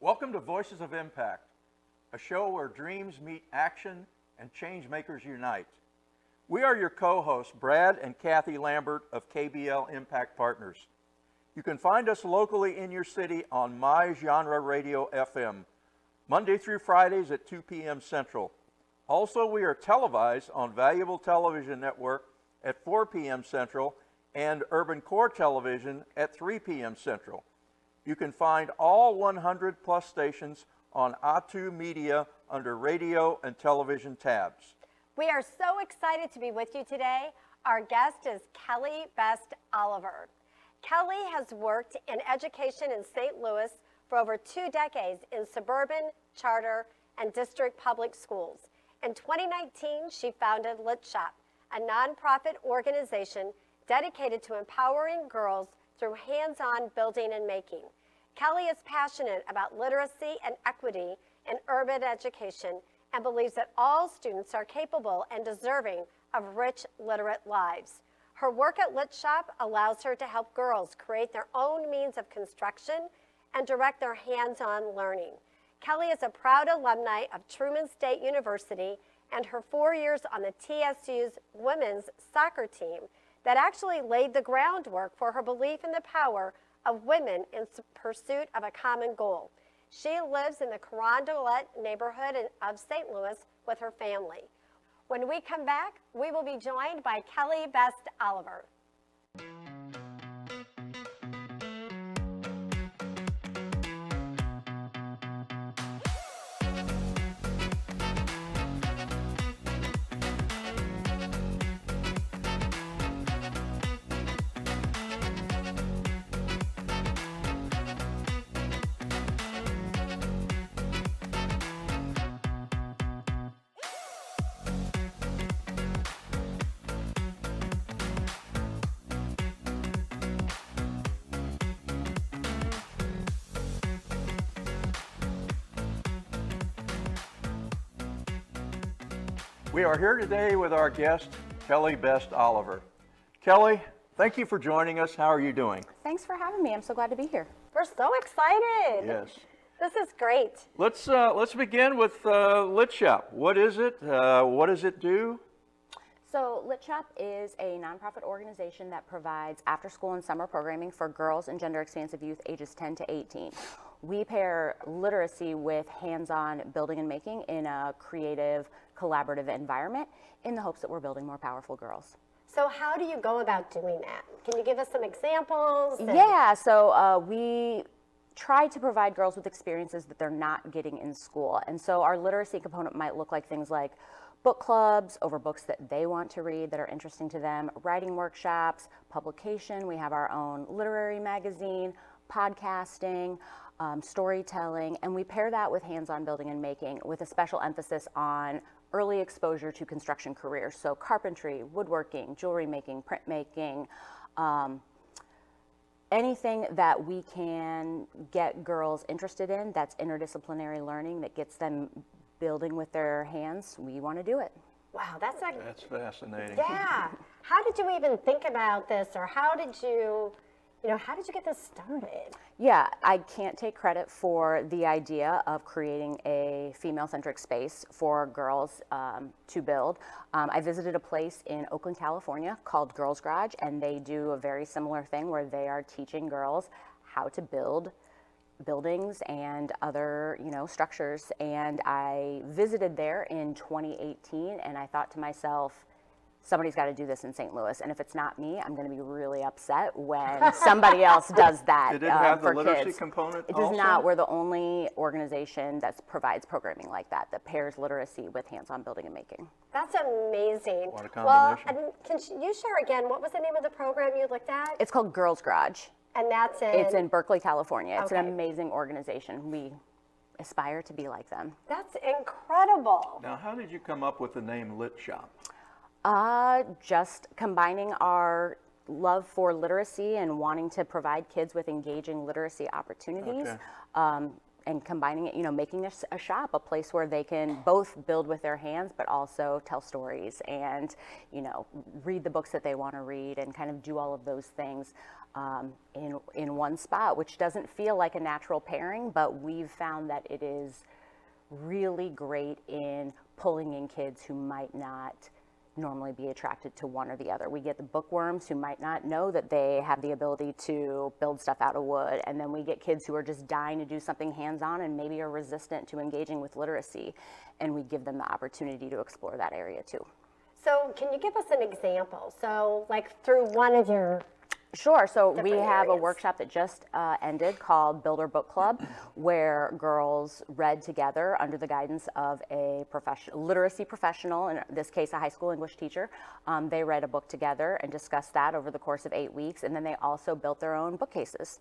Welcome to Voices of Impact, a show where dreams meet action and change makers unite. We are your co-hosts, Brad and Kathy Lambert of KBL Impact Partners. You can find us locally in your city on My Genre Radio FM, Monday through Fridays at 2 p.m. Central. Also, we are televised on Valuable Television Network at 4 p.m. Central and Urban Core Television at 3 p.m. Central. You can find all 100 plus stations on A2 Media under radio and television tabs. We are so excited to be with you today. Our guest is Kelli Best-Oliver. Kelli has worked in education in St. Louis for over 2 decades in suburban, charter, and district public schools. In 2019, she founded LitShop, a nonprofit organization dedicated to empowering girls through hands-on building and making. Kelli is passionate about literacy and equity in urban education and believes that all students are capable and deserving of rich, literate lives. Her work at LitShop allows her to help girls create their own means of construction and direct their hands-on learning. Kelli is a proud alumni of Truman State University and her 4 years on the TSU's women's soccer team that actually laid the groundwork for her belief in the power of women in pursuit of a common goal. She lives in the Carondelet neighborhood of St. Louis with her family. When we come back, we will be joined by Kelli Best-Oliver. We are here today with our guest, Kelli Best-Oliver. Kelli, thank you for joining us. How are you doing? Thanks for having me. I'm so glad to be here. We're so excited. Yes. This is great. Let's begin with LitShop. What is it? What does it do? So LitShop is a nonprofit organization that provides after-school and summer programming for girls and gender-expansive youth ages 10 to 18. We pair literacy with hands-on building and making in a creative, collaborative environment in the hopes that we're building more powerful girls. So how do you go about doing that? Can you give us some examples? Yeah, so we try to provide girls with experiences that they're not getting in school. And so our literacy component might look like things like book clubs over books that they want to read that are interesting to them, writing workshops, publication. We have our own literary magazine, podcasting, storytelling, and we pair that with hands-on building and making with a special emphasis on early exposure to construction careers. So carpentry, woodworking, jewelry making, printmaking, anything that we can get girls interested in that's interdisciplinary learning that gets them building with their hands, we want to do it. Wow, that's fascinating. Yeah. How did you even think about this, or how did you get this started? Yeah, I can't take credit for the idea of creating a female-centric space for girls to build. I visited a place in Oakland, California called Girls Garage, and they do a very similar thing where they are teaching girls how to build buildings and other, structures. And I visited there in 2018, and I thought to myself, somebody's got to do this in St. Louis, and if it's not me, I'm going to be really upset when somebody else does that. Did it have the for literacy kids. component It does also? not. We're the only organization that provides programming like that pairs literacy with hands-on building and making. That's amazing. What a well, combination. can you share again, what was the name of the program you looked at? It's called Girls Garage. And that's It's in Berkeley, California. It's Okay. an amazing organization. We aspire to be like them. That's incredible. Now, how did you come up with the name LitShop? Just combining our love for literacy and wanting to provide kids with engaging literacy opportunities. Okay. And combining it, making a shop, a place where they can both build with their hands, but also tell stories and, read the books that they want to read and kind of do all of those things. in one spot, which doesn't feel like a natural pairing, but we've found that it is really great in pulling in kids who might not normally be attracted to one or the other. We get the bookworms who might not know that they have the ability to build stuff out of wood, and then we get kids who are just dying to do something hands-on and maybe are resistant to engaging with literacy, and we give them the opportunity to explore that area too. So can you give us an example? So like through one of your Sure. So we different have a areas. workshop that just ended called Builder Book Club, where girls read together under the guidance of a literacy professional, in this case a high school English teacher. They read a book together and discussed that over the course of 8 weeks, and then they also built their own bookcases.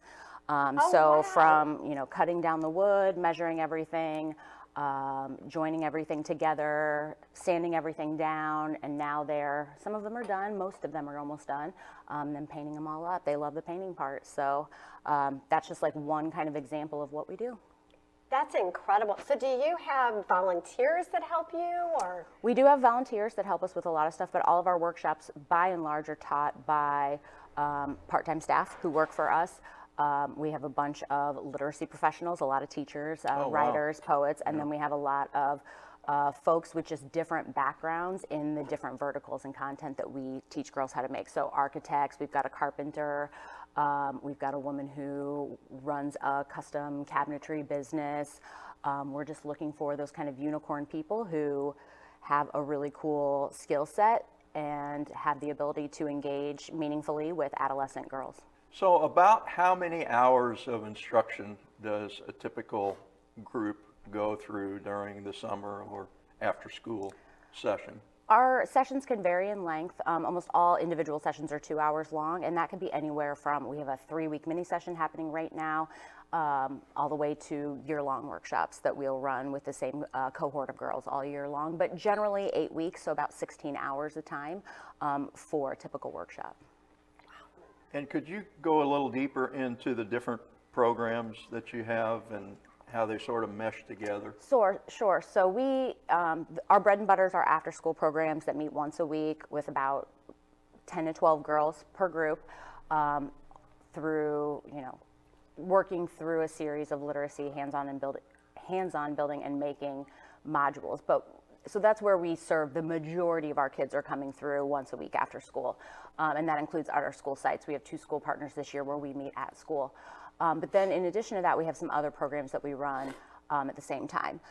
wow. From cutting down the wood, measuring everything, joining everything together, sanding everything down, and now some of them are done, most of them are almost done, then painting them all up. They love the painting part, so that's just like one kind of example of what we do. That's incredible. So do you have volunteers that help you, or? We do have volunteers that help us with a lot of stuff, but all of our workshops, by and large, are taught by part-time staff who work for us. We have a bunch of literacy professionals, a lot of teachers, writers, poets, and then we have a lot of folks with just different backgrounds in the different verticals and content that we teach girls how to make. So architects, we've got a carpenter, we've got a woman who runs a custom cabinetry business. We're just looking for those kind of unicorn people who have a really cool skill set and have the ability to engage meaningfully with adolescent girls. So about how many hours of instruction does a typical group go through during the summer or after school session? Our sessions can vary in length. Almost all individual sessions are 2 hours long, and that can be anywhere from, we have a 3-week mini session happening right now, all the way to year-long workshops that we'll run with the same cohort of girls all year long, but generally 8 weeks, so about 16 hours a time for a typical workshop. And could you go a little deeper into the different programs that you have and how they sort of mesh together? Sure. So our bread and butter is our after-school programs that meet once a week with about 10 to 12 girls per group, through working through a series of literacy, hands-on building and making modules. So that's where we serve the majority of our kids are coming through once a week after school. And that includes at our school sites. We have 2 school partners this year where we meet at school. But then in addition to that, we have some other programs that we run at the same time.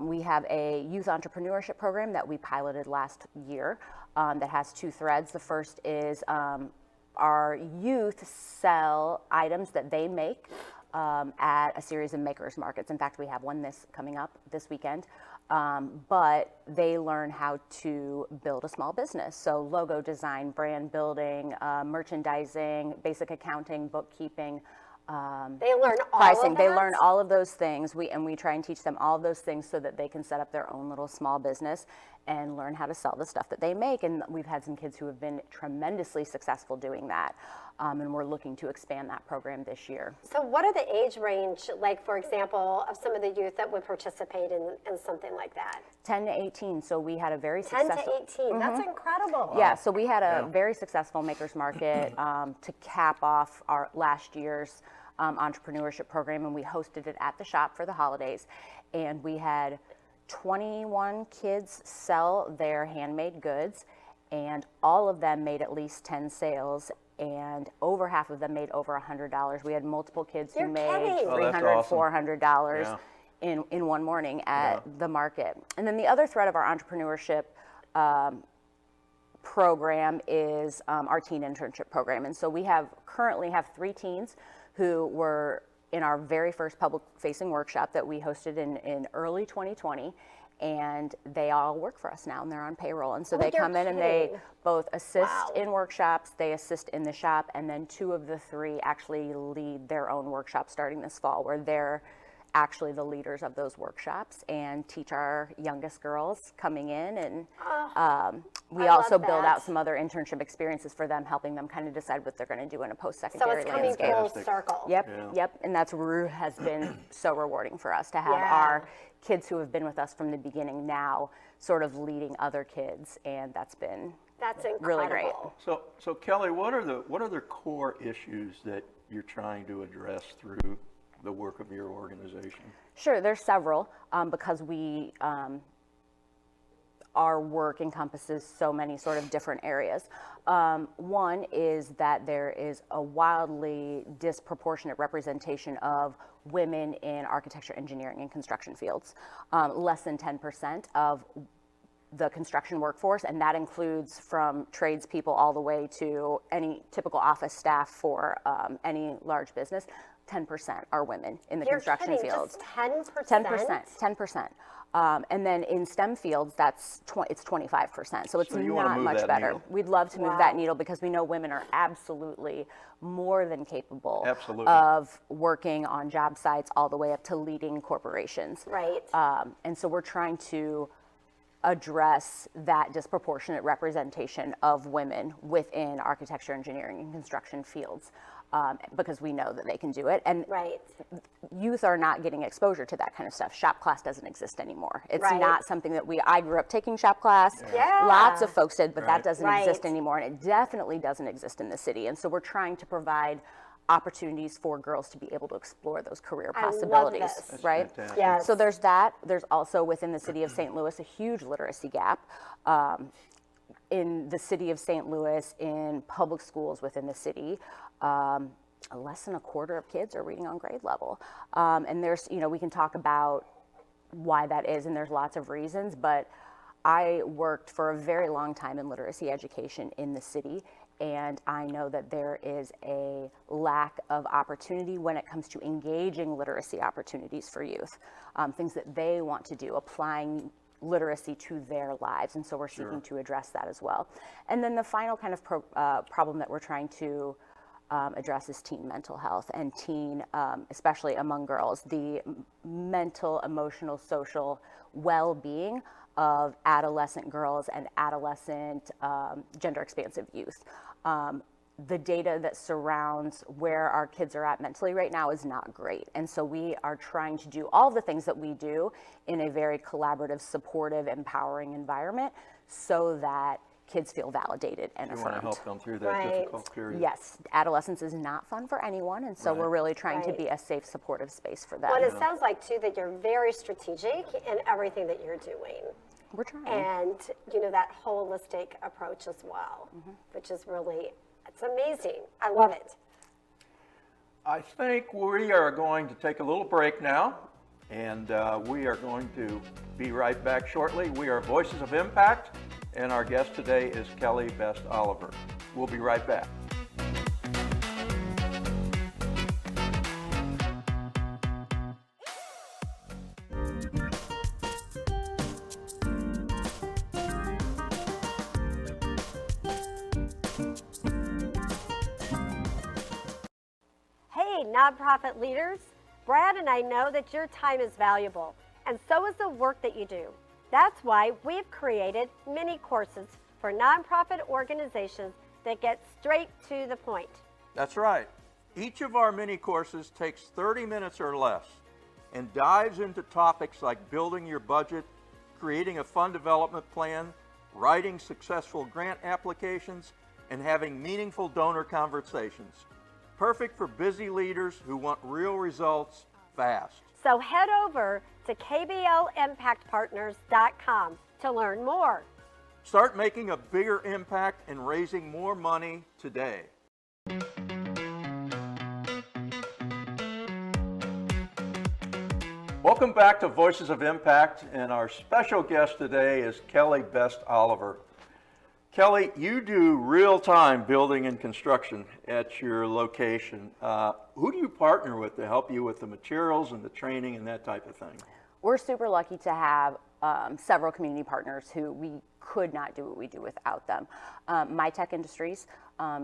We have a youth entrepreneurship program that we piloted last year that has 2 threads. The first is our youth sell items that they make at a series of makers markets. In fact, we have one coming up this weekend. But they learn how to build a small business. So logo design, brand building, merchandising, basic accounting, bookkeeping, They learn all pricing. of They that? learn all of those things. We try and teach them all of those things so that they can set up their own little small business and learn how to sell the stuff that they make. And we've had some kids who have been tremendously successful doing that. And we're looking to expand that program this year. So what are the age range, like, for example, of some of the youth that would participate in something like that? 10 to 18. So we had a very 10 successful... to 18. That's incredible. Yeah, so we had a very successful Makers Market to cap off our last year's entrepreneurship program, and we hosted it at the shop for the holidays. And we had 21 kids sell their handmade goods, and all of them made at least 10 sales, and over half of them made over $100. We had multiple kids You're who made kidding. Oh, that's $300, awesome. $400 in one morning at the market. And then the other thread of our entrepreneurship program is our teen internship program. And so we currently have 3 teens who were in our very first public-facing workshop that we hosted in early 2020, and they all work for us now, and they're on payroll. And so they you're come in and they kidding. both assist Wow. in workshops, they assist in the shop, and then 2 of the 3 actually lead their own workshop starting this fall, where they're actually the leaders of those workshops and teach our youngest girls coming in. And we I also love build that. out some other internship experiences for them, helping them kind of decide what they're going to do in a So post-secondary it's coming landscape. full circle. Yep. And that's where has been so rewarding for us to have Yeah. our kids who have been with us from the beginning now sort of leading other kids, and that's been That's incredible. really great. So Kelly, what are the core issues that you're trying to address through the work of your organization? Sure, there's several because our work encompasses so many sort of different areas. One is that there is a wildly disproportionate representation of women in architecture, engineering, and construction fields. Less than 10% of the construction workforce, and that includes from tradespeople all the way to any typical office staff for any large business. 10% are women in the construction kidding, fields. Just 10%? 10%. And then in STEM fields, it's 25%. So it's you wanna not move much that better. needle. We'd love to move that needle because we know women are absolutely more than capable Absolutely. of working on job sites all the way up to leading corporations. Right. And so we're trying to address that disproportionate representation of women within architecture, engineering, and construction fields because we know that they can do it. And Right. youth are not getting exposure to that kind of stuff. Shop class doesn't exist anymore. It's Right. not something that I grew up taking shop class. Yeah. Lots of folks did, but Right. that doesn't exist anymore. And it definitely doesn't exist in the city. And so we're trying to provide opportunities for girls to be able to explore those career I love possibilities, this. That's right? fantastic. Yes. So there's that. There's also within the city of St. Louis a huge literacy gap. In the city of St. Louis, in public schools within the city, less than a quarter of kids are reading on grade level. And there's, we can talk about why that is, and there's lots of reasons, but I worked for a very long time in literacy education in the city, and I know that there is a lack of opportunity when it comes to engaging literacy opportunities for youth, things that they want to do, applying literacy to their lives, and so we're seeking to address that as well. And then the final kind of problem that we're trying to address is teen mental health and teen, especially among girls, the mental, emotional, social well-being of adolescent girls and adolescent gender expansive youth. The data that surrounds where our kids are at mentally right now is not great. And so we are trying to do all the things that we do in a very collaborative, supportive, empowering environment so that kids feel validated and You affirmed. want to help them through that Right. difficult period. Yes, adolescence is not fun for anyone, and so we're really trying to Right. be a safe, supportive space for them. Well, it sounds like, too, that you're very strategic in everything that you're doing. We're trying. And, that holistic approach as well, which is really, it's amazing. I love it. I think we are going to take a little break now, and we are going to be right back shortly. We are Voices of Impact, and our guest today is Kelli Best-Oliver. We'll be right back. Hey, nonprofit leaders, Brad and I know that your time is valuable, and so is the work that you do. That's why we've created mini courses for nonprofit organizations that get straight to the point. That's right. Each of our mini courses takes 30 minutes or less and dives into topics like building your budget, creating a fund development plan, writing successful grant applications, and having meaningful donor conversations. Perfect for busy leaders who want real results fast. So head over to kblimpactpartners.com to learn more. Start making a bigger impact and raising more money today. Welcome back to Voices of Impact, and our special guest today is Kelli Best-Oliver. Kelli, you do real-time building and construction at your location. Who do you partner with to help you with the materials and the training and that type of thing? We're super lucky to have several community partners who we could not do what we do without them. MyTech Industries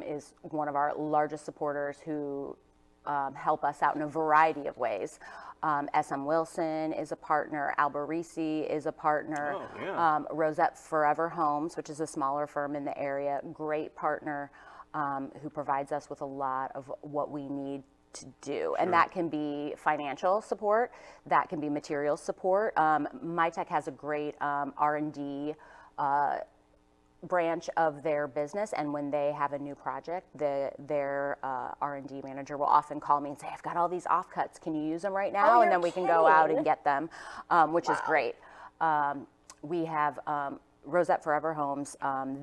is one of our largest supporters who help us out in a variety of ways. SM Wilson is a partner, Alberisi is a partner, Oh, yeah. Rosette Forever Homes, which is a smaller firm in the area, great partner who provides us with a lot of what we need to do. And that can be financial support, that can be material support. MyTech has a great R&D branch of their business, and when they have a new project, their R&D manager will often call me and say, I've got all these offcuts, can you use them right now? Oh, And then you're we can go out kidding. and get them, which is great. We have Rosette Forever Homes.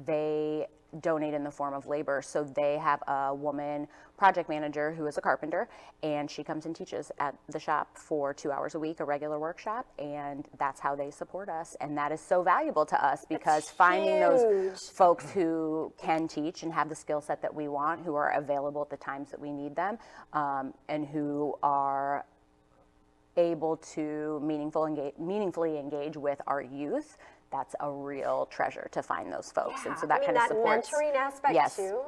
They donate in the form of labor, so they have a woman project manager who is a carpenter, and she comes and teaches at the shop for 2 hours a week, a regular workshop, and that's how they support us. And that is so valuable to us because finding those huge. folks who can teach and have the skill set that we want, who are available at the times that we need them, and who are able to meaningfully engage with our youth, that's a real treasure to find those folks. And so that kind of supports. Mentoring aspect Yes. too,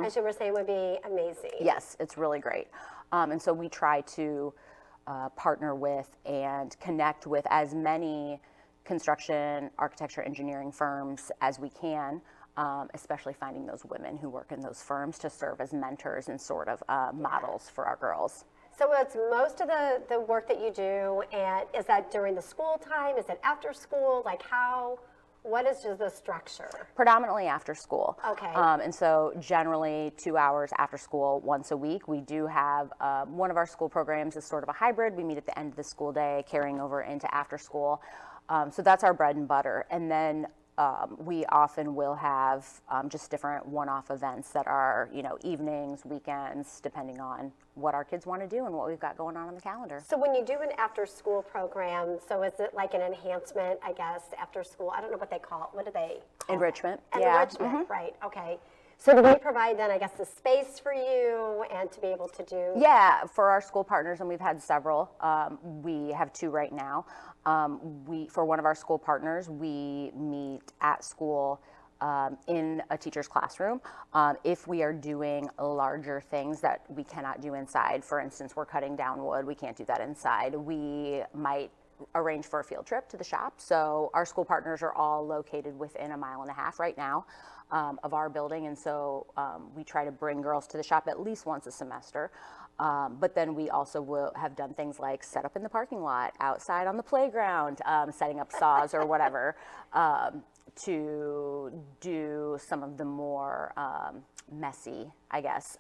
as you were saying, would be amazing. Yes, it's really great. And so we try to partner with and connect with as many construction, architecture, engineering firms as we can, especially finding those women who work in those firms to serve as mentors and sort of models for our girls. So it's most of the work that you do, and is that during the school time? Is it after school? Like what is just the structure? Predominantly after school. Okay. And so generally 2 hours after school once a week. We do have one of our school programs is sort of a hybrid. We meet at the end of the school day, carrying over into after school. So that's our bread and butter. And then we often will have just different one-off events that are, evenings, weekends, depending on what our kids want to do and what we've got going on the calendar. So when you do an after-school program, so is it like an enhancement, I guess, after school? I don't know what they call it. What do they call Enrichment. it? Yeah. Enrichment, right, okay. So do they provide then, I guess, the space for you and to be able to do? Yeah, for our school partners, and we've had several. We have 2 right now. For one of our school partners, we meet at school in a teacher's classroom. If we are doing larger things that we cannot do inside, for instance, we're cutting down wood, we can't do that inside, we might arrange for a field trip to the shop. So our school partners are all located within 1.5 miles right now of our building, and so we try to bring girls to the shop at least once a semester. But then we also will have done things like set up in the parking lot, outside on the playground, setting up saws or whatever, to do some of the more messy, I guess,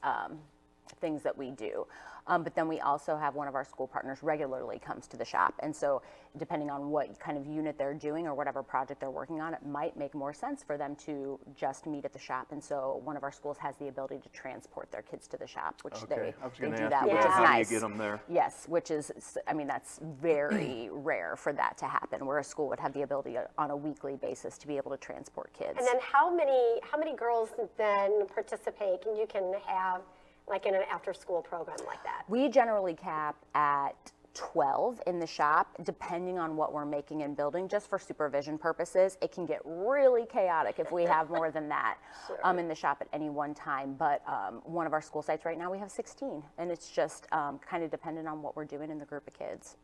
things that we do. But then we also have one of our school partners regularly comes to the shop. And so depending on what kind of unit they're doing or whatever project they're working on, it might make more sense for them to just meet at the shop. And so one of our schools has the ability to transport their kids to the shop, which they do that, which is how nice. do you get them there? Yes, which is, that's very rare for that to happen, where a school would have the ability on a weekly basis to be able to transport kids. And then how many girls then participate and you can have like in an after-school program like that? We generally cap at 12 in the shop, depending on what we're making and building, just for supervision purposes. It can get really chaotic if we have more than that in the shop at any one time. But one of our school sites right now, we have 16, and it's just kind of dependent on what we're doing in the group of kids.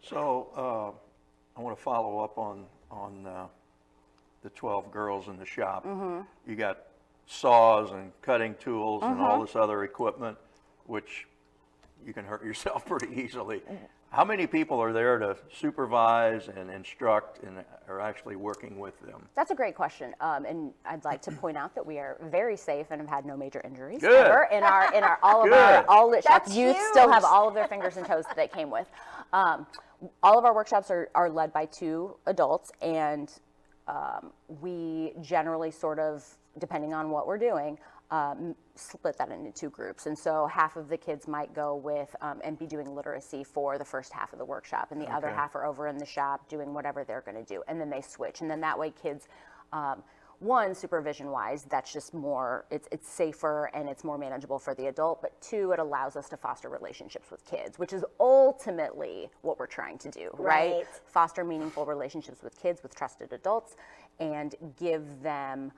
So I want to follow up on the 12 girls in the shop. You got saws and cutting tools and all this other equipment, which you can hurt yourself pretty easily. How many people are there to supervise and instruct and are actually working with them? That's a great question, and I'd like to point out that we are very safe and have had no major injuries Good. ever. In our all LitShop That's youth huge. still have all of their fingers and toes that they came with. All of our workshops are led by 2 adults, and we generally sort of, depending on what we're doing, split that into 2 groups. And so half of the kids might go with and be doing literacy for the first half of the workshop, and the other half are over in the shop doing whatever they're going to do. And then they switch. And then that way kids, one, supervision-wise, that's just more, it's safer and it's more manageable for the adult. But 2, it allows us to foster relationships with kids, which is ultimately what we're trying to do, right? Foster meaningful relationships with kids, with trusted adults, and give them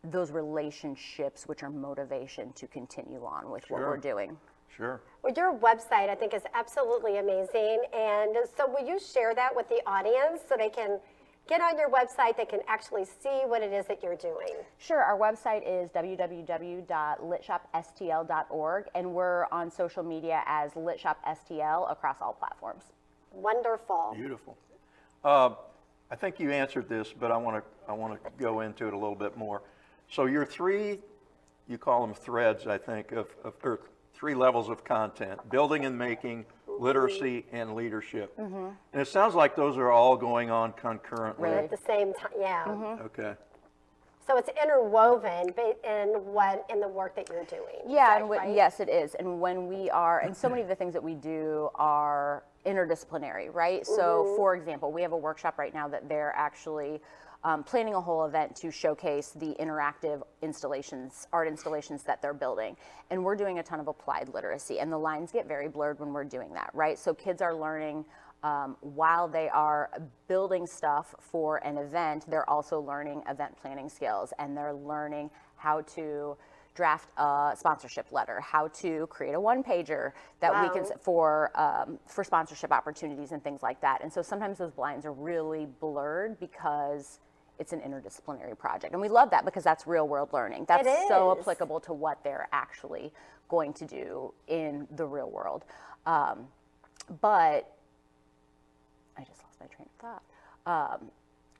those relationships which are motivation to continue on with what we're doing. Sure. Well, your website, I think, is absolutely amazing. And so will you share that with the audience so they can get on your website, they can actually see what it is that you're doing? Sure. Our website is www.litshopstl.org, and we're on social media as LitShopSTL across all platforms. Wonderful. Beautiful. I think you answered this, but I want to go into it a little bit more. So your three, you call them threads, I think, or three levels of content: building and making, literacy, and leadership. And it sounds like those are all going on concurrently. Really? At the same time, yeah. Okay. So it's interwoven in the work that you're doing. Yeah, Is that right? yes, it is. And when we are, and so many of the things that we do are interdisciplinary, right? So, for example, we have a workshop right now that they're actually planning a whole event to showcase the interactive installations, art installations that they're building. And we're doing a ton of applied literacy, and the lines get very blurred when we're doing that, right? So kids are learning while they are building stuff for an event, they're also learning event planning skills, and they're learning how to draft a sponsorship letter, how to create a one-pager that we can for sponsorship opportunities and things like that. And so sometimes those lines are really blurred because it's an interdisciplinary project, and we love that because that's real-world learning. That's so applicable to what they're actually going to do in the real world. But I just lost my train of thought.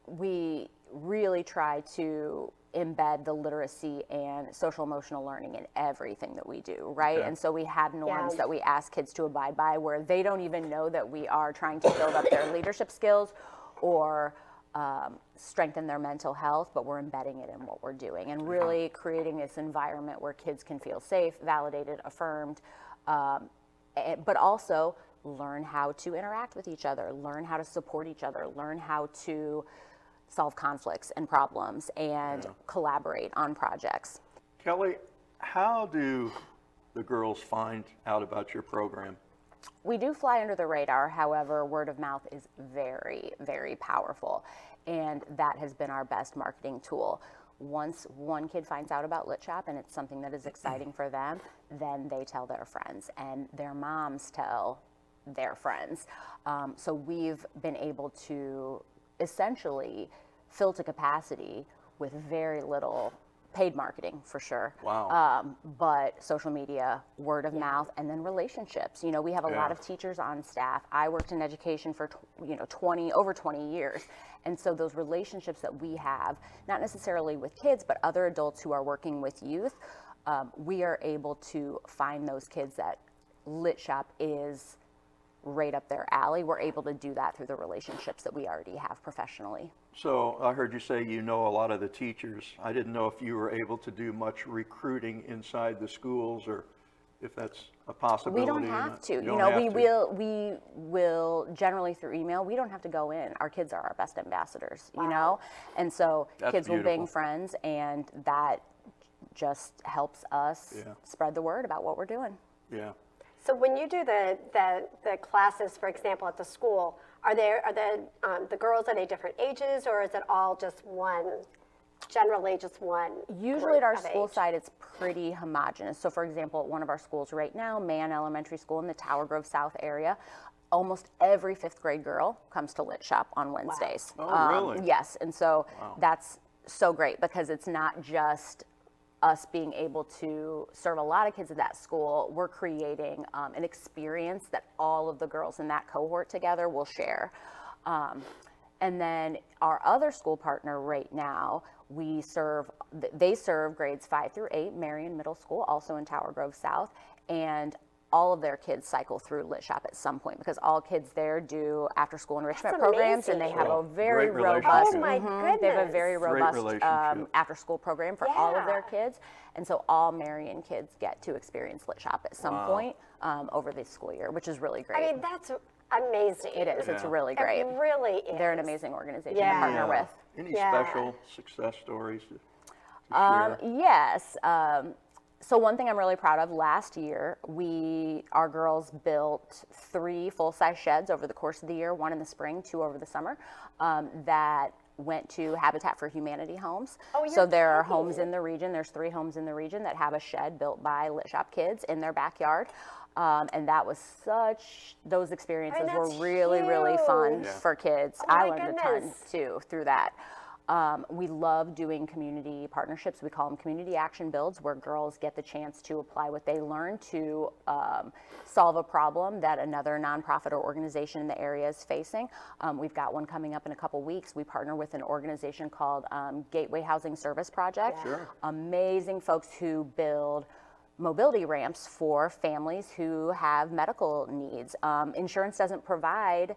We really try to embed the literacy and social emotional learning in everything that we do, right? Okay. And so we have norms that we ask kids to abide by where they don't even know that we are trying to build up their leadership skills or strengthen their mental health, but we're embedding it in what we're doing and really creating this environment where kids can feel safe, validated, affirmed, but also learn how to interact with each other, learn how to support each other, learn how to solve conflicts and problems and collaborate on projects. Kelli, how do the girls find out about your program? We do fly under the radar. However, word of mouth is very, very powerful. And that has been our best marketing tool. Once one kid finds out about LitShop and it's something that is exciting for them, then they tell their friends and their moms tell their friends. So we've been able to essentially fill to capacity with very little paid marketing, for sure. Wow. But social media, word of mouth, and then relationships. You know, we have a lot of teachers on staff. I worked in education for over 20 years. And so those relationships that we have, not necessarily with kids, but other adults who are working with youth, we are able to find those kids that LitShop is right up their alley. We're able to do that through the relationships that we already have professionally. So I heard you say you know a lot of the teachers. I didn't know if you were able to do much recruiting inside the schools or if that's a possibility. We don't have to. We will generally through email. We don't have to go in. Our kids are our best ambassadors, you know? And so That's kids will beautiful. bring friends, and that just helps us spread the word about what we're doing. Yeah. So when you do the classes, for example, at the school, are the girls, are they different ages, or is it all just one, generally just one? Usually at our group of school age? site, it's pretty homogenous. So for example, at one of our schools right now, Mann Elementary School in the Tower Grove South area, almost every 5th grade girl comes to LitShop on Wednesdays. Oh, really? Yes, and so that's so great because it's not just us being able to serve a lot of kids at that school. We're creating an experience that all of the girls in that cohort together will share. And then our other school partner right now, they serve grades 5 through 8, Marion Middle School, also in Tower Grove South, and all of their kids cycle through LitShop at some point because all kids there do after-school enrichment programs, and they have a very Great robust. Oh my goodness. They have a very Great robust relationship. after-school program for all of their kids, and so all Marion kids get to experience LitShop at some point over the school year, which is really great. I mean, that's amazing. It is. It's Yeah. really great. It really is. They're an amazing organization Yeah. to partner with. Any Yeah. special success stories to share? Yes. So one thing I'm really proud of, last year, our girls built 3 full-size sheds over the course of the year, 1 in the spring, 2 over the summer, that went to Habitat for Humanity homes. Oh, you're so there are kidding. homes in the region, there's 3 homes in the region that have a shed built by LitShop kids in their backyard. And that was those experiences were that's really, really fun huge. for kids. Oh I my learned a ton goodness. too through that. We love doing community partnerships. We call them community action builds, where girls get the chance to apply what they learn to solve a problem that another nonprofit or organization in the area is facing. We've got one coming up in a couple weeks. We partner with an organization called Gateway Housing Service Project. Yeah. Sure. Amazing folks who build mobility ramps for families who have medical needs. Insurance doesn't provide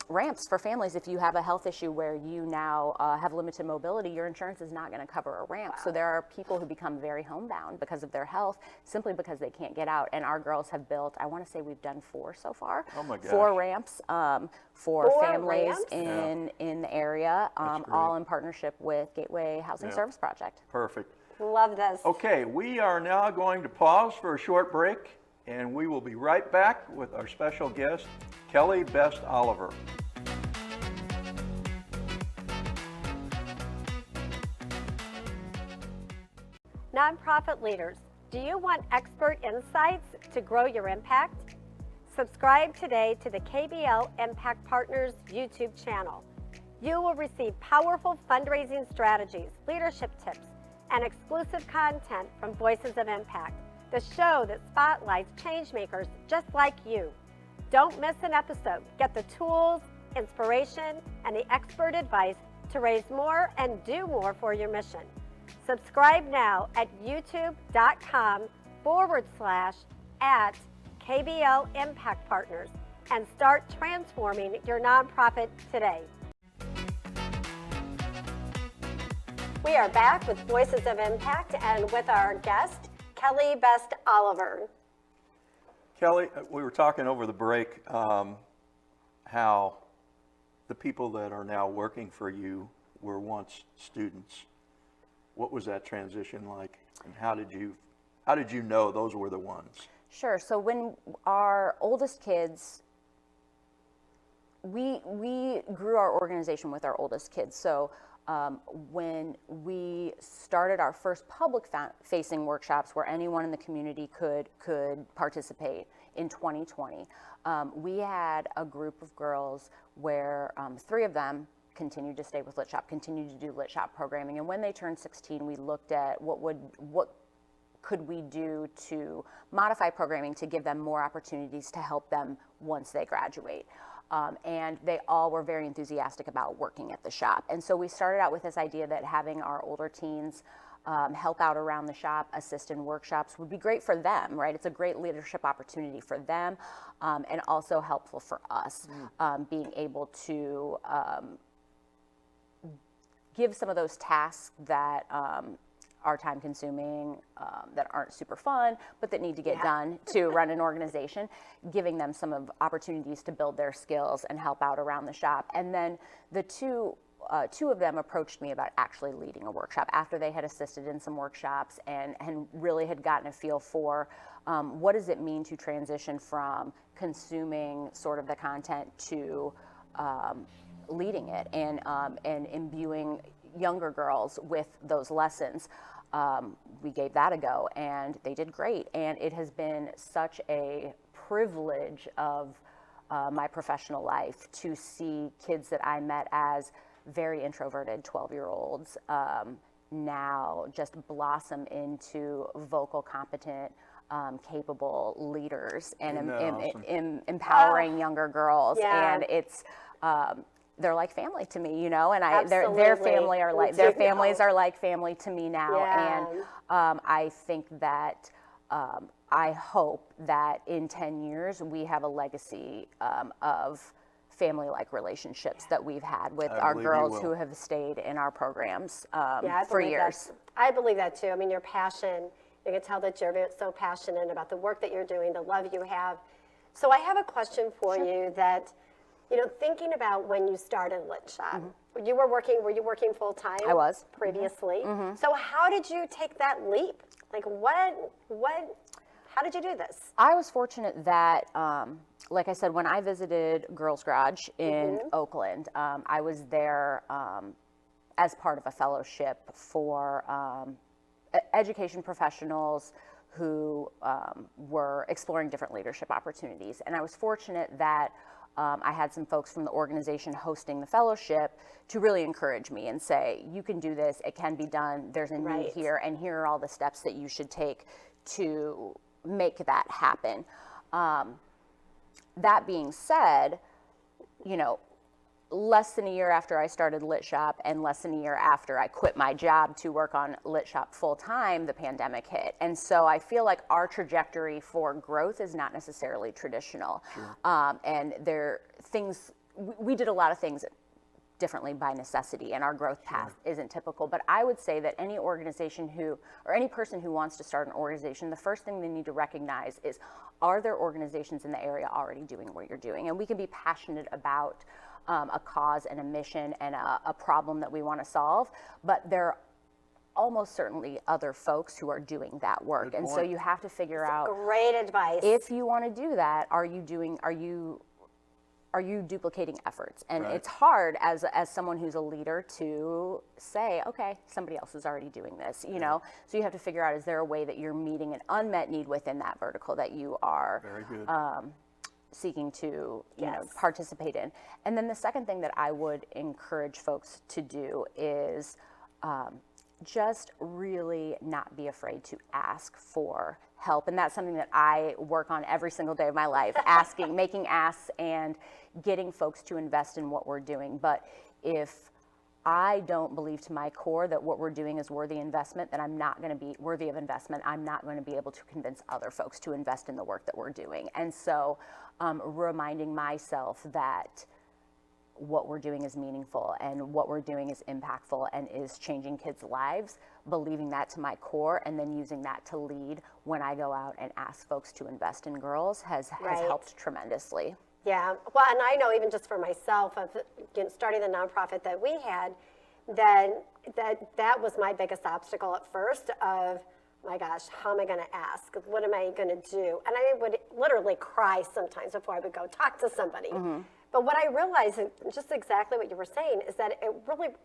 ramps for families. If you have a health issue where you now have limited mobility, your insurance is not going to cover a ramp. Wow. So there are people who become very homebound because of their health, simply because they can't get out. And our girls have built, I want to say we've done 4 so far. Oh my gosh. 4 ramps for 4 families ramps? in the area, That's great. all in partnership with Gateway Housing Yeah. Service Project. Perfect. Love this. Okay, we are now going to pause for a short break, and we will be right back with our special guest, Kelli Best-Oliver. Nonprofit leaders, do you want expert insights to grow your impact? Subscribe today to the KBL Impact Partners YouTube channel. You will receive powerful fundraising strategies, leadership tips, and exclusive content from Voices of Impact, the show that spotlights changemakers just like you. Don't miss an episode. Get the tools, inspiration, and the expert advice to raise more and do more for your mission. Subscribe now at youtube.com/@KBL Impact Partners and start transforming your nonprofit today. We are back with Voices of Impact and with our guest, Kelli Best-Oliver. Kelli, we were talking over the break how the people that are now working for you were once students. What was that transition like, and how did you know those were the ones? Sure. So when our oldest kids, we grew our organization with our oldest kids. So when we started our first public-facing workshops where anyone in the community could participate in 2020, we had a group of girls where 3 of them continued to stay with LitShop, continued to do LitShop programming. And when they turned 16, we looked at what could we do to modify programming to give them more opportunities to help them once they graduate. And they all were very enthusiastic about working at the shop. And so we started out with this idea that having our older teens help out around the shop, assist in workshops would be great for them, right? It's a great leadership opportunity for them, and also helpful for us, being able to give some of those tasks that are time consuming, that aren't super fun, but that need to get done to run an organization, giving them some of opportunities to build their skills and help out around the shop. And then the two of them approached me about actually leading a workshop after they had assisted in some workshops and really had gotten a feel for what does it mean to transition from consuming sort of the content to leading it and imbuing younger girls with those lessons. We gave that a go, and they did great. And it has been such a privilege of my professional life to see kids that I met as very introverted 12-year-olds now just blossom into vocal, competent, capable leaders and empowering younger girls. Yeah. And it's they're like family to me, you know, and their Absolutely. family are like their families are like family to me now. Yeah. And I think that I hope that in 10 years we have a legacy of family-like relationships that we've had with our believe you girls will. who have stayed in our programs I for believe years. I believe that too. I mean, your passion, you can tell that you're so passionate about the work that you're doing, the love you have. So I have a question for you that, you know, thinking about when you started LitShop, were you working full-time? I was. Previously. So how did you take that leap? Like how did you do this? I was fortunate that, like I said, when I visited Girls Garage in Oakland, I was there as part of a fellowship for education professionals who were exploring different leadership opportunities. And I was fortunate that I had some folks from the organization hosting the fellowship to really encourage me and say, you can do this, it can be done, there's a need here, and here are all the steps that you should take to make that happen. That being said, less than a year after I started LitShop and less than a year after I quit my job to work on LitShop full time, the pandemic hit. And so I feel like our trajectory for growth is not necessarily traditional. Sure. And we did a lot of things differently by necessity, and our growth path isn't typical. But I would say that any organization or any person who wants to start an organization, the first thing they need to recognize is, are there organizations in the area already doing what you're doing? And we can be passionate about a cause and a mission and a problem that we want to solve, but there are almost certainly other folks who are doing that work. And so you have to figure out, great advice. If you want to do that, are you duplicating efforts? And it's hard as someone who's a leader to say, okay, somebody else is already doing this, so you have to figure out, is there a way that you're meeting an unmet need within that vertical that you are seeking to participate in. And then the second thing that I would encourage folks to do is just really not be afraid to ask for help. And that's something that I work on every single day of my life, making asks and getting folks to invest in what we're doing. But if I don't believe to my core that what we're doing is worthy investment, then I'm not going to be worthy of investment. I'm not going to be able to convince other folks to invest in the work that we're doing. And so reminding myself that what we're doing is meaningful and what we're doing is impactful and is changing kids' lives, believing that to my core, and then using that to lead when I go out and ask folks to invest in girls has helped tremendously. Yeah, well, and I know even just for myself, of starting the nonprofit that we had, that was my biggest obstacle at first of, my gosh, how am I going to ask? What am I going to do? And I would literally cry sometimes before I would go talk to somebody. Mm-hmm. But what I realized, just exactly what you were saying, is that it wasn't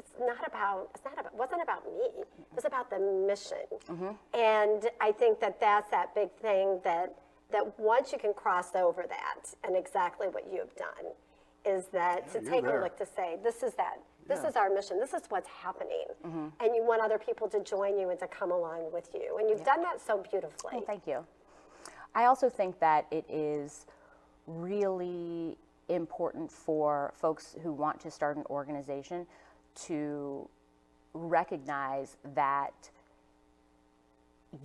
about me. It was about the mission. Mm-hmm. And I think that's that big thing that once you can cross over that, and exactly what you have done, is that to take a look to say, this is our mission, this is what's happening. Mm-hmm. And you want other people to join you and to come along with you. And you've done that so beautifully. Oh, thank you. I also think that it is really important for folks who want to start an organization to recognize that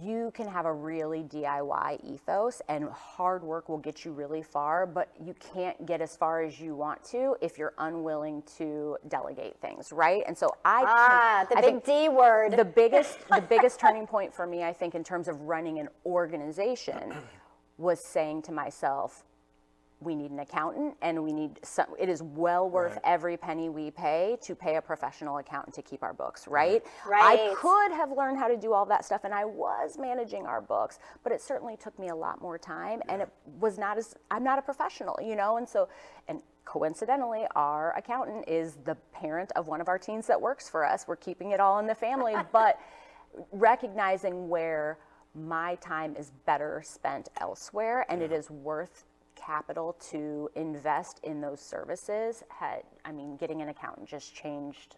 you can have a really DIY ethos and hard work will get you really far, but you can't get as far as you want to if you're unwilling to delegate things, right? And so I big D word. The biggest turning point for me, I think, in terms of running an organization was saying to myself, we need an accountant, and it is well worth every penny we pay to pay a professional accountant to keep our books, right? I could have learned how to do all that stuff, and I was managing our books, but it certainly took me a lot more time, and it was I'm not a professional, and coincidentally, our accountant is the parent of one of our teens that works for us. We're keeping it all in the family, but recognizing where my time is better spent elsewhere, and it is worth capital to invest in those services. Getting an accountant just changed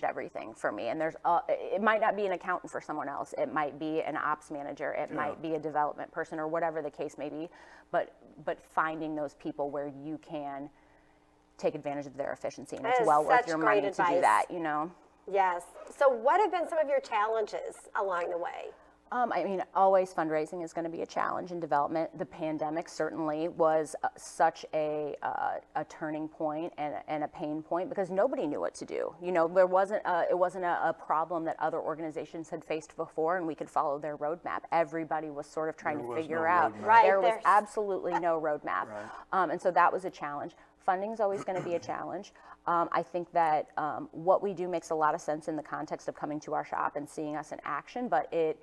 everything for me. And it might not be an accountant for someone else. It might be an ops manager. It might be a development person, or whatever the case may be. But finding those people where you can take advantage of their efficiency, and it's well worth your money to do that. Yes. So what have been some of your challenges along the way? Always fundraising is going to be a challenge in development. The pandemic certainly was such a turning point and a pain point, because nobody knew what to do. It wasn't a problem that other organizations had faced before, and we could follow their roadmap. Everybody was sort of trying to figure out. There was absolutely no roadmap, and so that was a challenge. Funding is always going to be a challenge. I think that what we do makes a lot of sense in the context of coming to our shop and seeing us in action, but it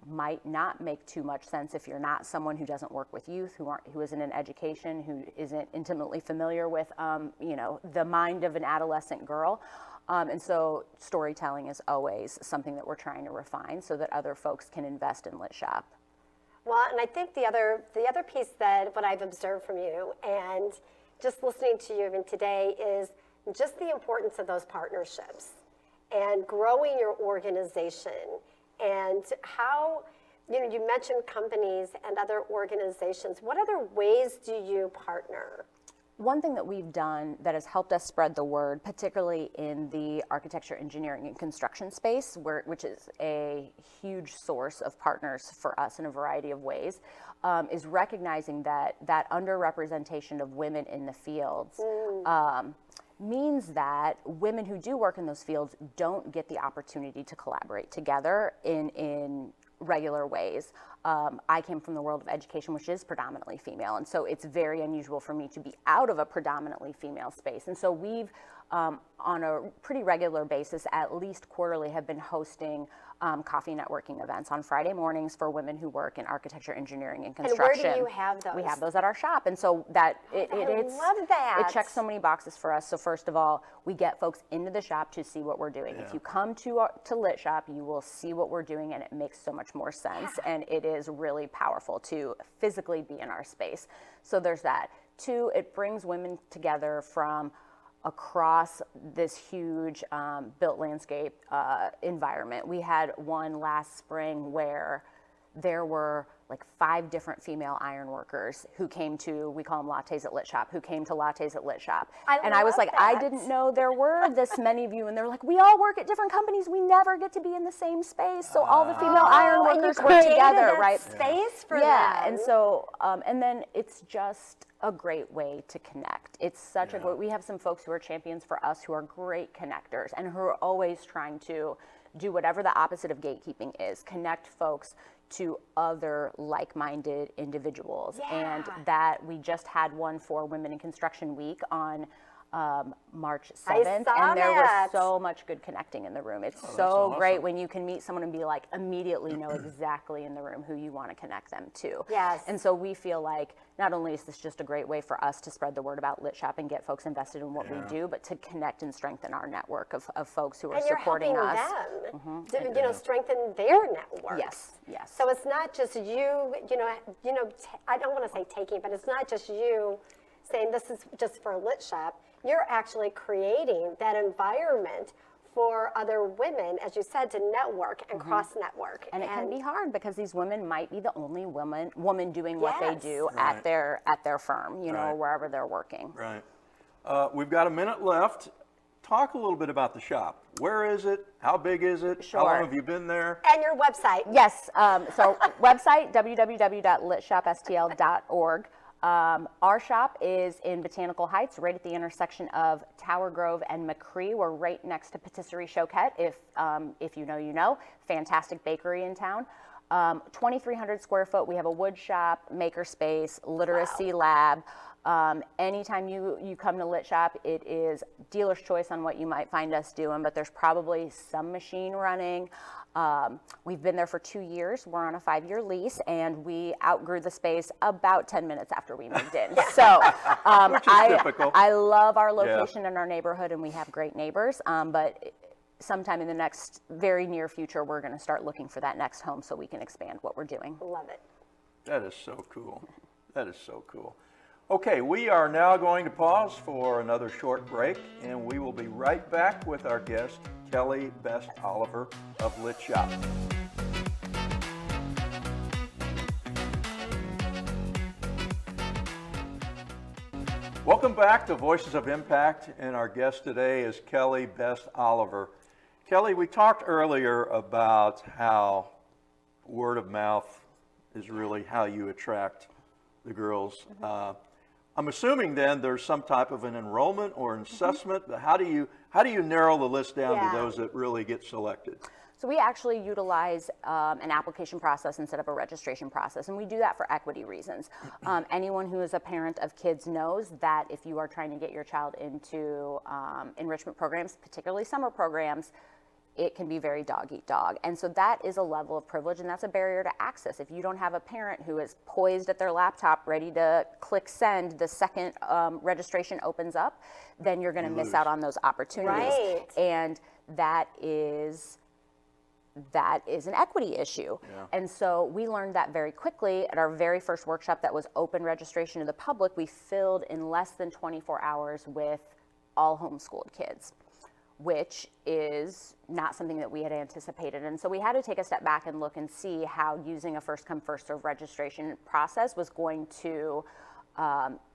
might not make too much sense if you're not someone who doesn't work with youth, who isn't in education, who isn't intimately familiar with the mind of an adolescent girl. And so storytelling is always something that we're trying to refine so that other folks can invest in LitShop. Well, and I think the other piece that what I've observed from you, and just listening to you even today is just the importance of those partnerships and growing your organization, and how, you mentioned companies and other organizations. What other ways do you partner? One thing that we've done that has helped us spread the word, particularly in the architecture, engineering, and construction space, which is a huge source of partners for us in a variety of ways, is recognizing that underrepresentation of women in the fields means that women who do work in those fields don't get the opportunity to collaborate together in regular ways. I came from the world of education, which is predominantly female, and so it's very unusual for me to be out of a predominantly female space. And so we've, on a pretty regular basis, at least quarterly, have been hosting coffee networking events on Friday mornings for women who work in architecture, engineering, and construction. And where do you have those? We have those at our shop, and so I love that. It checks so many boxes for us. So first of all, we get folks into the shop to see what we're doing. If you come to LitShop, you will see what we're doing, and it makes so much more sense. And it is really powerful to physically be in our space. So there's that. 2, it brings women together from across this huge built landscape environment. We had one last spring where there were like 5 different female ironworkers who came to, we call them lattes at LitShop, who came to lattes at LitShop. And I was like, I didn't know there were this many of you. And they're like, we all work at different companies. We never get to be in the same space. So all the female ironworkers work together, right? Space for them. them. And so, and then it's just a great way to connect. It's such a great, we have some folks who are champions for us who are great connectors and who are always trying to do whatever the opposite of gatekeeping is, connect folks to other like-minded individuals. And that we just had one for Women in Construction Week on March 7th, and there was so much good connecting in the room. It's so great when you can meet someone and be like, immediately know exactly in the room who you want to connect them to. Yes. And so we feel like not only is this just a great way for us to spread the word about LitShop and get folks invested in what we do, but to connect and strengthen our network of folks who are supporting us. And you're helping them to, strengthen their network. Yes, yes. So it's not just you, I don't want to say taking, but it's not just you saying this is just for LitShop. You're actually creating that environment for other women, as you said, to network and cross-network. And it can be hard because these women might be the only woman doing what they do at their firm, or wherever they're working. Right. We've got a minute left. Talk a little bit about the shop. Where is it? How big is it? Sure. How long have you been there? And your website. Yes. So website, www.litshopstl.org. Our shop is in Botanical Heights, right at the intersection of Tower Grove and McCree. We're right next to Patisserie Choquette. If you know, you know. Fantastic bakery in town. 2,300 square foot. We have a wood shop, maker space, literacy lab. Anytime you come to LitShop, it is dealer's choice on what you might find us doing, but there's probably some machine running. We've been there for 2 years. We're on a 5-year lease, and we outgrew the space about 10 minutes after we moved in. So I love our location and our neighborhood, and we have great neighbors. But sometime in the next very near future, we're going to start looking for that next home so we can expand what we're doing. Love it. That is so cool. That is so cool. Okay, we are now going to pause for another short break, and we will be right back with our guest, Kelli Best-Oliver of LitShop. Welcome back to Voices of Impact, and our guest today is Kelli Best-Oliver. Kelli, we talked earlier about how word of mouth is really how you attract the girls. I'm assuming then there's some type of an enrollment or an assessment. How do you narrow the list down to those that really get selected? So we actually utilize an application process instead of a registration process, and we do that for equity reasons. Anyone who is a parent of kids knows that if you are trying to get your child into enrichment programs, particularly summer programs, it can be very dog eat dog. And so that is a level of privilege, and that's a barrier to access. If you don't have a parent who is poised at their laptop ready to click send the second registration opens up, then you're going to miss out on those opportunities. Right. And that is that is an equity issue. Yeah. And so we learned that very quickly at our very first workshop that was open registration to the public. We filled in less than 24 hours with all homeschooled kids, which is not something that we had anticipated. And so we had to take a step back and look and see how using a first come, first serve registration process was going to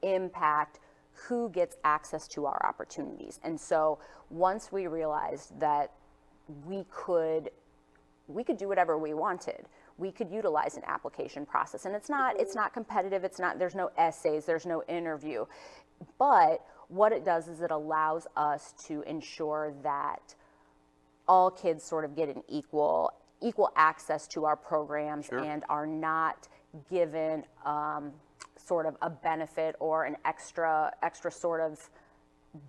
impact who gets access to our opportunities. And so once we realized that we could do whatever we wanted. We could utilize an application process, and it's not competitive. There's no essays, there's no interview, but what it does is it allows us to ensure that all kids sort of get an equal access to our programs. Sure. And are not given sort of a benefit or an extra sort of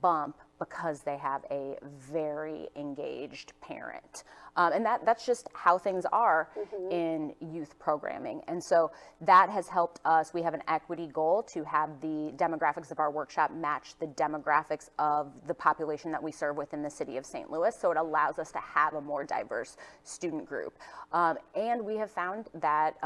bump because they have a very engaged parent. And that's just how things are in youth programming. And so that has helped us. We have an equity goal to have the demographics of our workshop match the demographics of the population that we serve within the city of St. Louis. So it allows us to have a more diverse student group. And we have found that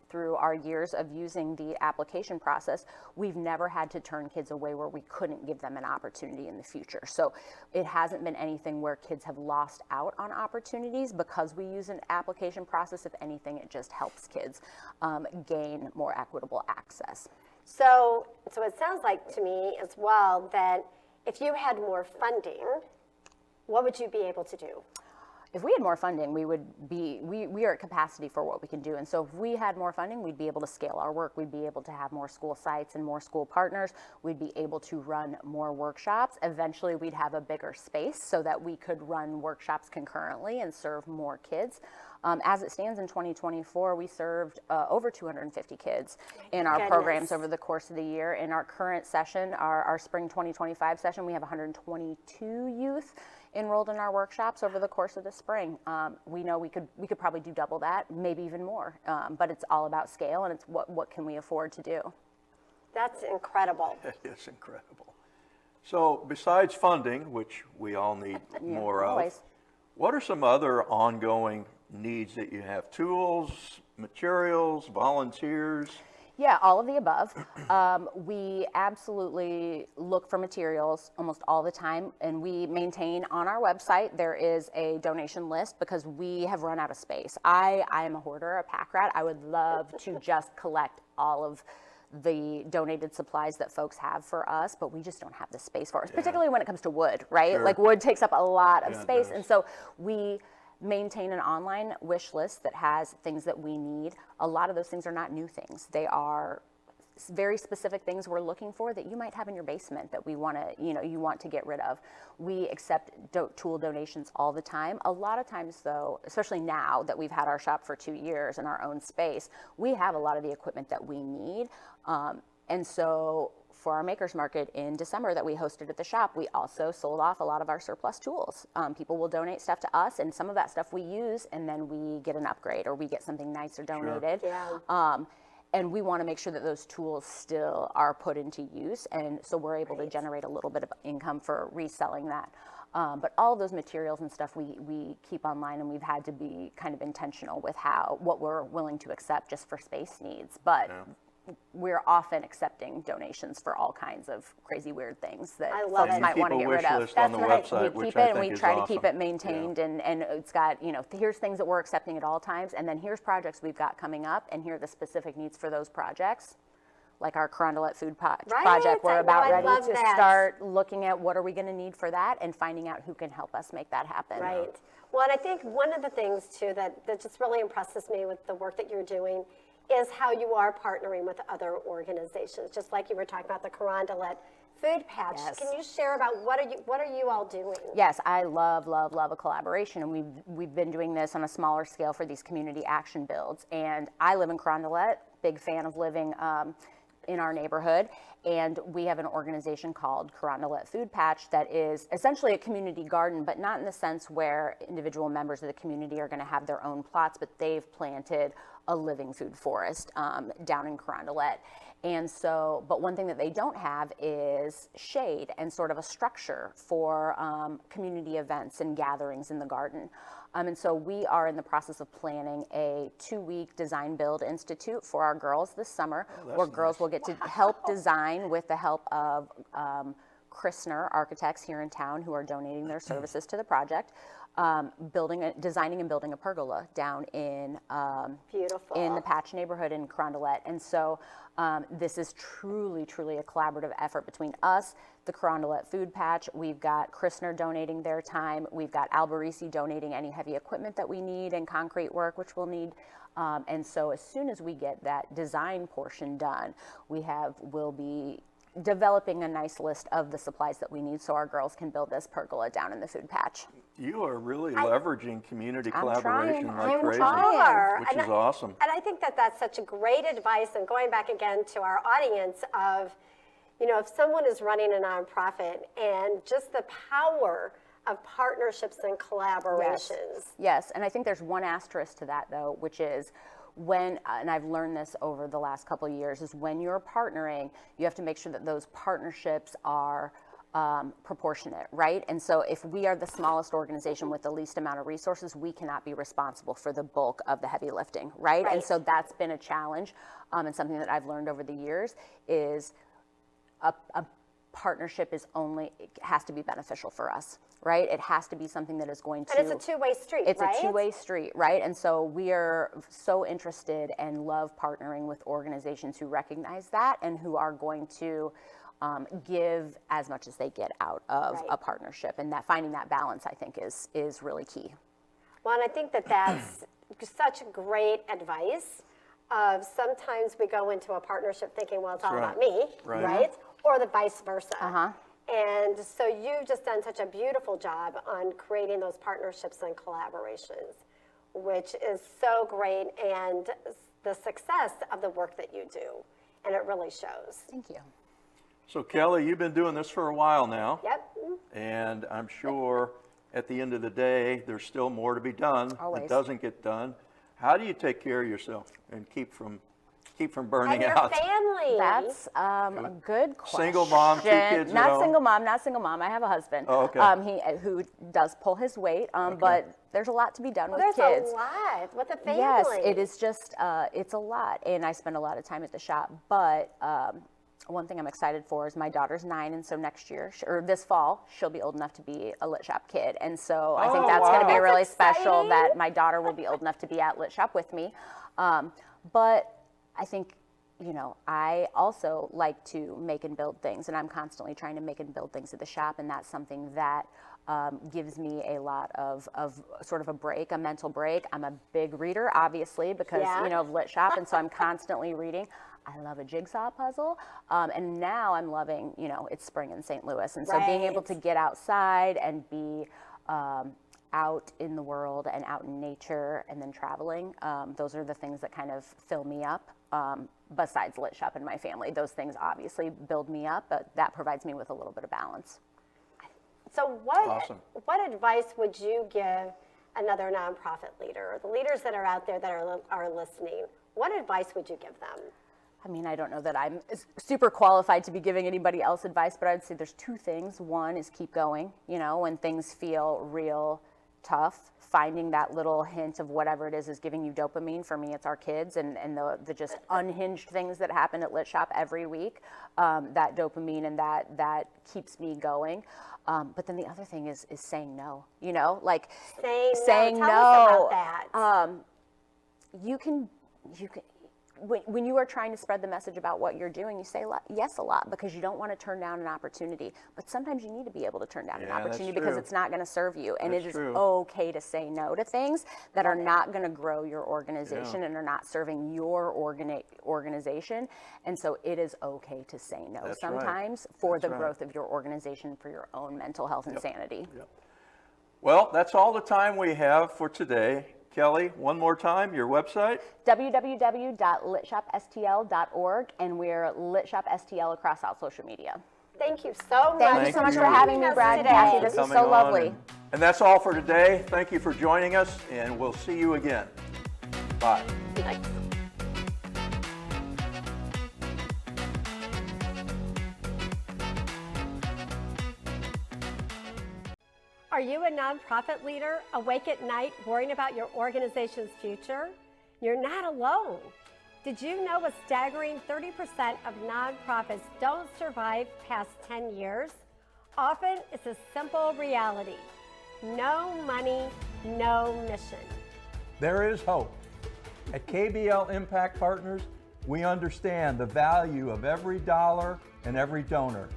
through our years of using the application process, we've never had to turn kids away where we couldn't give them an opportunity in the future. So it hasn't been anything where kids have lost out on opportunities because we use an application process. If anything, it just helps kids gain more equitable access. So it sounds like to me as well that if you had more funding, what would you be able to do? If we had more funding, we are at capacity for what we can do. And so if we had more funding, we'd be able to scale our work. We'd be able to have more school sites and more school partners. We'd be able to run more workshops. Eventually, we'd have a bigger space so that we could run workshops concurrently and serve more kids. As it stands in 2024, we served over 250 kids in our programs over the course of the year. In our current session, our spring 2025 session, we have 122 youth enrolled in our workshops over the course of the spring. We know we could probably do double that, maybe even more, but it's all about scale, and it's what can we afford to do. That's incredible. That is incredible. So besides funding, which we all need more always. of, what are some other ongoing needs that you have? Tools, materials, volunteers? Yeah, all of the above. We absolutely look for materials almost all the time, and we maintain on our website, there is a donation list because we have run out of space. I am a hoarder, a pack rat. I would love to just collect all of the donated supplies that folks have for us, but we just don't have the space for us, particularly when it comes to wood, right? Sure. Like wood takes up a lot of Yeah, it space, does. and so we maintain an online wish list that has things that we need. A lot of those things are not new things. They are very specific things we're looking for that you might have in your basement that we want to, you want to get rid of. We accept tool donations all the time. A lot of times though, especially now that we've had our shop for 2 years in our own space, we have a lot of the equipment that we need. And so for our Makers Market in December that we hosted at the shop, we also sold off a lot of our surplus tools. People will donate stuff to us, and some of that stuff we use, and then we get an upgrade or we get something nicer donated. Sure. Yeah. And we want to make sure that those tools still are put into use, and so we're able to generate a little bit of income for reselling that. But all of those materials and stuff we keep online, and we've had to be kind of intentional with what we're willing to accept just for space needs. But we're often accepting donations for all kinds of crazy weird things that I love folks it. might want to get rid of. List on the website, We which keep I it and think we is try awesome. to keep it maintained, and it's got, here's things that we're accepting at all times, and then here's projects we've got coming up, and here are the specific needs for those projects. Like our Carondelet food project, we're about ready to start looking at what are we going to need for that and finding out who can help us make that happen. Right. Well, and I think one of the things too that just really impresses me with the work that you're doing is how you are partnering with other organizations, just like you were talking about the Carondelet Food Patch. Yes. Can you share about what are you all doing? Yes, I love a collaboration, and we've been doing this on a smaller scale for these community action builds. And I live in Carondelet, big fan of living in our neighborhood, and we have an organization called Carondelet Food Patch that is essentially a community garden, but not in the sense where individual members of the community are going to have their own plots, but they've planted a living food forest down in Carondelet. And so, but one thing that they don't have is shade and sort of a structure for community events and gatherings in the garden. And so we are in the process of planning a 2-week design build institute for our girls this summer, where girls will get to help design with the help of Christner architects here in town who are donating their services to the project, designing and building a pergola down in Beautiful. in the Patch neighborhood in Carondelet. And so this is truly, truly a collaborative effort between us, the Carondelet Food Patch. We've got Christner donating their time. We've got Alberisi donating any heavy equipment that we need and concrete work, which we'll need. And so as soon as we get that design portion done, we'll be developing a nice list of the supplies that we need so our girls can build this pergola down in the food patch. You are really leveraging community collaboration trying. like I'm crazy, trying. which is awesome. And I think that that's such a great advice. And going back again to our audience of, if someone is running a nonprofit and just the power of partnerships and collaborations. Yes, and I think there's one asterisk to that though, which is when, and I've learned this over the last couple of years, is when you're partnering, you have to make sure that those partnerships are proportionate, right? And so if we are the smallest organization with the least amount of resources, we cannot be responsible for the bulk of the heavy lifting, right? And so that's been a challenge, and something that I've learned over the years is a partnership has to be beneficial for us, right? It has to be something that is going to... And it's a two-way street, It's right? a two-way street, right? And so we are so interested and love partnering with organizations who recognize that and who are going to give as much as they get out of a partnership. And that finding that balance, I think, is really key. Well, and I think that that's such great advice. Sometimes we go into a partnership thinking, well, it's all about me, right? Or the vice versa. And so you've just done such a beautiful job on creating those partnerships and collaborations, which is so great, and the success of the work that you do, and it really shows. Thank you. So Kelli, you've been doing this for a while now. Yep. And I'm sure at the end of the day, there's still more to be done. Always. It doesn't get done. How do you take care of yourself and keep from burning And your out? family. That's a good question. Single mom, 2 kids at Not home? single mom. I have a husband. Oh, okay. Who does pull his weight, but there's a lot to be done with There's kids. a lot with a family. Yes, it is just, it's a lot. And I spend a lot of time at the shop. But one thing I'm excited for is my daughter's 9, and so next year, or this fall, she'll be old enough to be a LitShop kid. And so I think that's going to be That's really special exciting. that my daughter will be old enough to be at LitShop with me. But I think, I also like to make and build things, and I'm constantly trying to make and build things at the shop, and that's something that gives me a lot of sort of a break, a mental break. I'm a big reader, obviously, because, of LitShop, and so I'm constantly reading. I love a jigsaw puzzle, and now I'm loving, it's spring in St. Louis, and so being able to get outside and be out in the world and out in nature and then traveling, those are the things that kind of fill me up. Besides LitShop and my family, those things obviously build me up, but that provides me with a little bit of balance. So what advice would you give another nonprofit leader, or the leaders that are out there that are listening? What advice would you give them? I mean, I don't know that I'm super qualified to be giving anybody else advice, but I'd say there's 2 things. One is keep going, when things feel real tough, finding that little hint of whatever it is giving you dopamine. For me, it's our kids and the just unhinged things that happen at LitShop every week, that dopamine, and that keeps me going. But then the other thing is saying no, like saying no. Tell us about that. You can when you are trying to spread the message about what you're doing, you say yes a lot because you don't want to turn down an opportunity. But sometimes you need to be able to turn down an opportunity because it's not going to serve you. And it is okay to say no to things that are not going to grow your organization and are not serving your organization. And so it is okay to say no sometimes for the growth of your organization, for your own mental health and sanity. Well, that's all the time we have for today. Kelli, one more time, your website? www.litshopstl.org, and we're LitShop STL across all social media. Thank you so much. Thank you so much for having me, Brad and Kathy. This was so lovely. And that's all for today. Thank you for joining us, and we'll see you again. Bye. Thanks. Are you a nonprofit leader awake at night worrying about your organization's future? You're not alone. Did you know a staggering 30% of nonprofits don't survive past 10 years? Often it's a simple reality. No money, no mission. There is hope. At KBL Impact Partners, we understand the value of every dollar and every donor.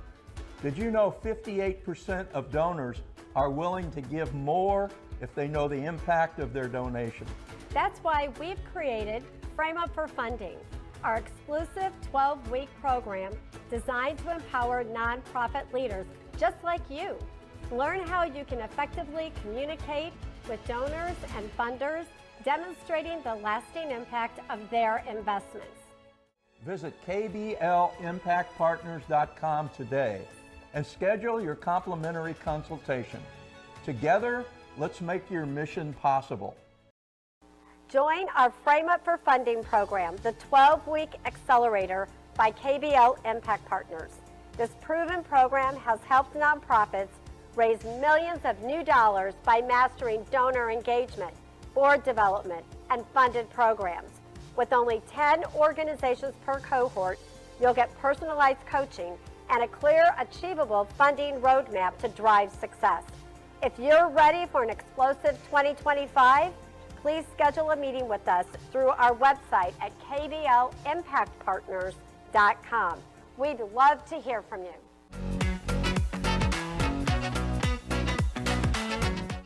Did you know 58% of donors are willing to give more if they know the impact of their donation? That's why we've created Frame Up for Funding, our exclusive 12-week program designed to empower nonprofit leaders just like you. Learn how you can effectively communicate with donors and funders, demonstrating the lasting impact of their investments. Visit kblimpactpartners.com today and schedule your complimentary consultation. Together, let's make your mission possible. Join our Frame Up for Funding program, the 12-week accelerator by KBL Impact Partners. This proven program has helped nonprofits raise millions of new dollars by mastering donor engagement, board development, and funded programs. With only 10 organizations per cohort, you'll get personalized coaching and a clear, achievable funding roadmap to drive success. If you're ready for an explosive 2025, please schedule a meeting with us through our website at kblimpactpartners.com. We'd love to hear from you.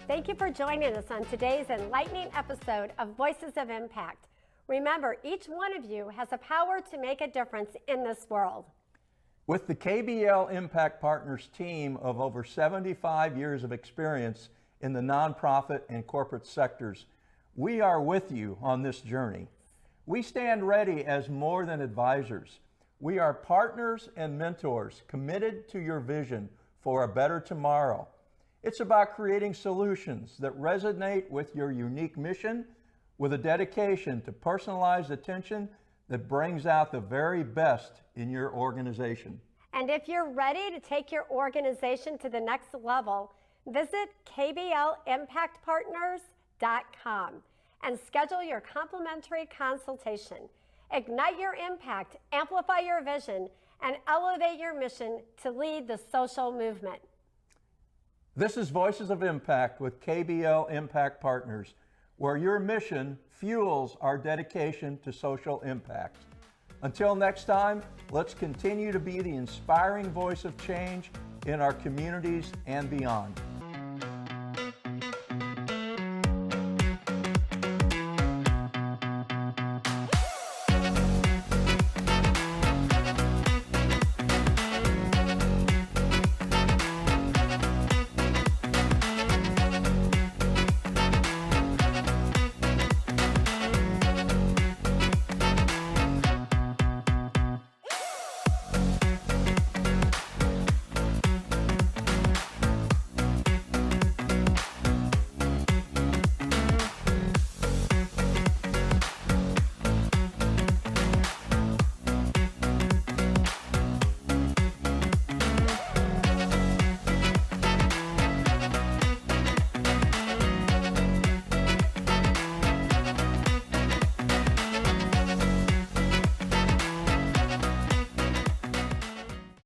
Thank you for joining us on today's enlightening episode of Voices of Impact. Remember, each one of you has a power to make a difference in this world. With the KBL Impact Partners team of over 75 years of experience in the nonprofit and corporate sectors, we are with you on this journey. We stand ready as more than advisors. We are partners and mentors committed to your vision for a better tomorrow. It's about creating solutions that resonate with your unique mission with a dedication to personalized attention that brings out the very best in your organization. And if you're ready to take your organization to the next level, visit kblimpactpartners.com and schedule your complimentary consultation. Ignite your impact, amplify your vision, and elevate your mission to lead the social movement. This is Voices of Impact with KBL Impact Partners, where your mission fuels our dedication to social impact. Until next time, let's continue to be the inspiring voice of change in our communities and beyond.